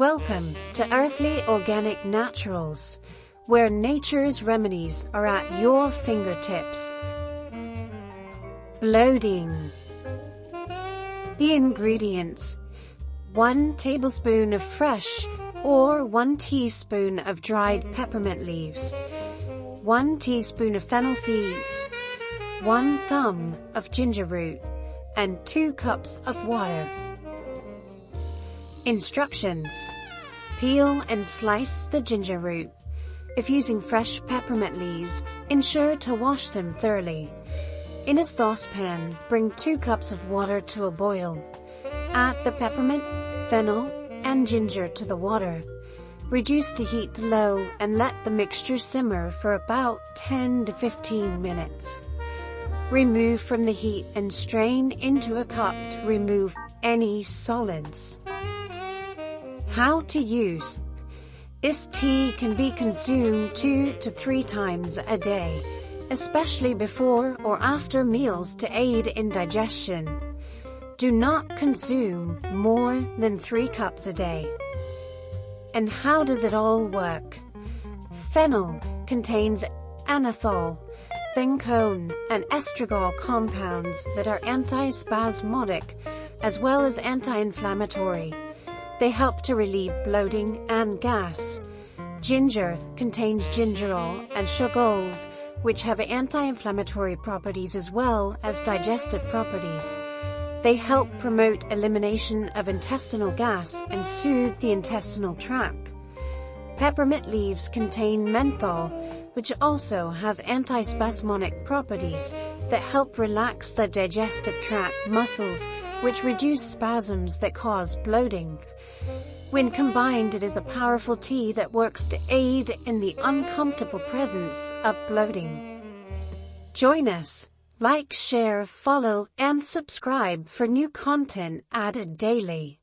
Welcome to Earthly Organic Naturals, where nature's remedies are at your fingertips. Bloating. The ingredients: 1 tablespoon of fresh or 1 teaspoon of dried peppermint leaves, 1 teaspoon of fennel seeds, 1 thumb of ginger root, and 2 cups of water. Instructions: peel and slice the ginger root. If using fresh peppermint leaves, ensure to wash them thoroughly. In a saucepan, bring 2 cups of water to a boil. Add the peppermint, fennel, and ginger to the water. Reduce the heat to low and let the mixture simmer for about 10 to 15 minutes. Remove from the heat and strain into a cup to remove any solids. How to use. This tea can be consumed 2 to 3 times a day, especially before or after meals to aid in digestion. Do not consume more than 3 cups a day. And how does it all work? Fennel contains anethol, thincone, and estragol compounds that are antispasmodic as well as anti-inflammatory. They help to relieve bloating and gas. Ginger contains gingerol and suggols, which have anti-inflammatory properties as well as digestive properties. They help promote elimination of intestinal gas and soothe the intestinal tract. Peppermint leaves contain menthol, which also has antispasmodic properties that help relax the digestive tract muscles, which reduce spasms that cause bloating. When combined, it is a powerful tea that works to aid in the uncomfortable presence of bloating. Join us. Like, share, follow, and subscribe for new content added daily.